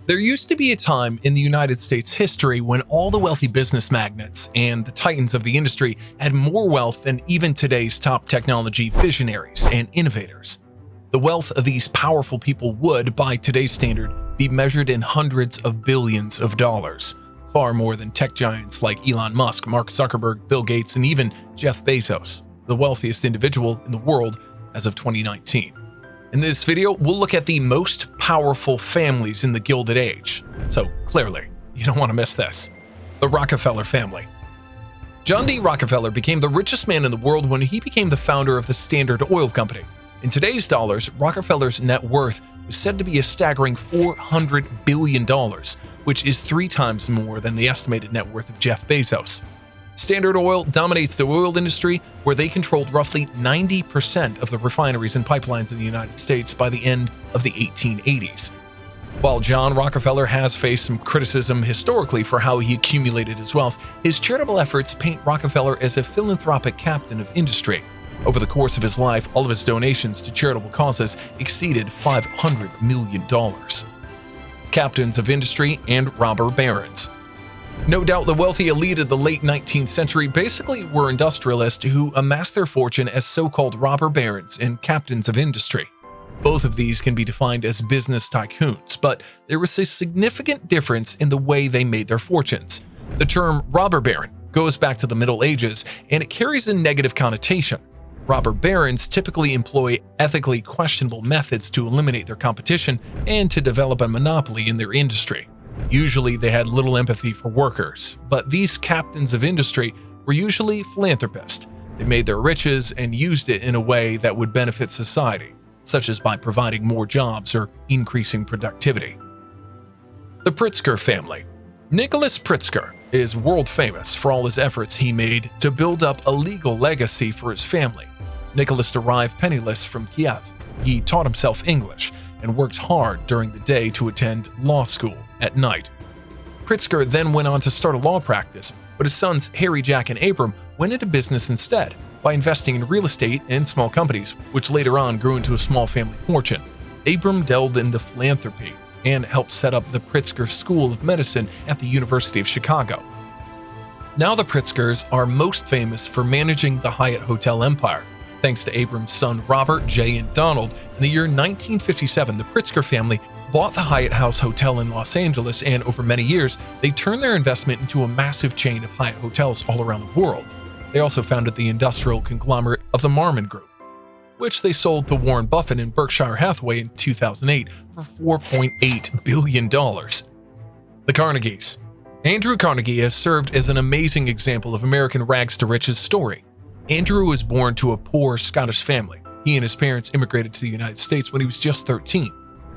There used to be a time in the United States history when all the wealthy business magnates and the titans of the industry had more wealth than even today's top technology visionaries and innovators. The wealth of these powerful people would, by today's standard, be measured in hundreds of billions of dollars, far more than tech giants like Elon Musk, Mark Zuckerberg, Bill Gates, and even Jeff Bezos, the wealthiest individual in the world as of 2019. In this video, we'll look at the most powerful families in the Gilded Age. So clearly, you don't want to miss this. The Rockefeller family. John D. Rockefeller became the richest man in the world when he became the founder of the Standard Oil Company. In today's dollars, Rockefeller's net worth was said to be a staggering $400 billion, which is 3 times more than the estimated net worth of Jeff Bezos. Standard Oil dominates the oil industry, where they controlled roughly 90% of the refineries and pipelines in the United States by the end of the 1880s. While John Rockefeller has faced some criticism historically for how he accumulated his wealth, his charitable efforts paint Rockefeller as a philanthropic captain of industry. Over the course of his life, all of his donations to charitable causes exceeded $500 million. Captains of industry and robber barons. No doubt the wealthy elite of the late 19th century basically were industrialists who amassed their fortune as so-called robber barons and captains of industry. Both of these can be defined as business tycoons, but there was a significant difference in the way they made their fortunes. The term robber baron goes back to the Middle Ages, and it carries a negative connotation. Robber barons typically employ ethically questionable methods to eliminate their competition and to develop a monopoly in their industry. Usually they had little empathy for workers, but these captains of industry were usually philanthropists. They made their riches and used it in a way that would benefit society, such as by providing more jobs or increasing productivity. The Pritzker family. Nicholas Pritzker is world famous for all his efforts he made to build up a legal legacy for his family. Nicholas arrived penniless from Kiev. He taught himself English and worked hard during the day to attend law school at night. Pritzker then went on to start a law practice, but his sons Harry, Jack, and Abram went into business instead by investing in real estate and small companies, which later on grew into a small family fortune. Abram delved into philanthropy and helped set up the Pritzker School of Medicine at the University of Chicago. Now the Pritzkers are most famous for managing the Hyatt Hotel empire. Thanks to Abram's son Robert, Jay, and Donald, in the year 1957, the Pritzker family bought the Hyatt House Hotel in Los Angeles, and over many years, they turned their investment into a massive chain of Hyatt hotels all around the world. They also founded the industrial conglomerate of the Marmon Group, which they sold to Warren Buffett and Berkshire Hathaway in 2008 for $4.8 billion. The Carnegies. Andrew Carnegie has served as an amazing example of American rags to riches story. Andrew was born to a poor Scottish family. He and his parents immigrated to the United States when he was just 13.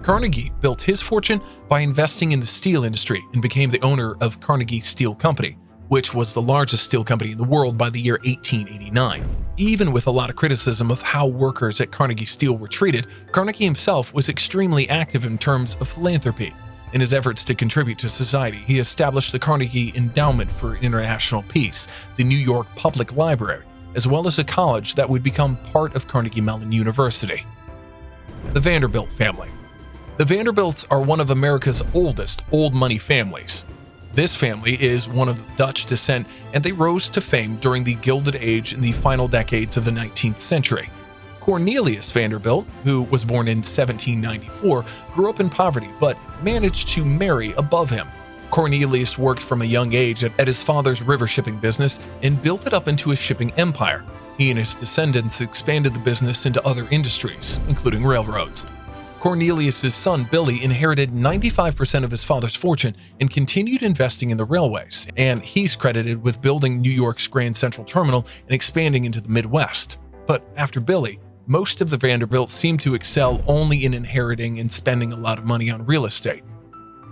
Carnegie built his fortune by investing in the steel industry and became the owner of Carnegie Steel Company, which was the largest steel company in the world by the year 1889. Even with a lot of criticism of how workers at Carnegie Steel were treated, Carnegie himself was extremely active in terms of philanthropy. In his efforts to contribute to society, he established the Carnegie Endowment for International Peace, the New York Public Library, as well as a college that would become part of Carnegie Mellon University. The Vanderbilt family. The Vanderbilts are one of America's oldest old money families. This family is one of Dutch descent, and they rose to fame during the Gilded Age in the final decades of the 19th century. Cornelius Vanderbilt, who was born in 1794, grew up in poverty but managed to marry above him. Cornelius worked from a young age at his father's river shipping business and built it up into a shipping empire. He and his descendants expanded the business into other industries, including railroads. Cornelius' son Billy inherited 95% of his father's fortune and continued investing in the railways, and he's credited with building New York's Grand Central Terminal and expanding into the Midwest. But after Billy, most of the Vanderbilts seem to excel only in inheriting and spending a lot of money on real estate.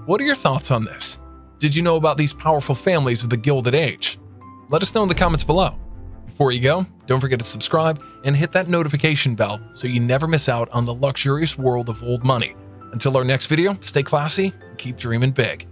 What are your thoughts on this? Did you know about these powerful families of the Gilded Age? Let us know in the comments below. Before you go, don't forget to subscribe and hit that notification bell so you never miss out on the luxurious world of old money. Until our next video, stay classy and keep dreaming big.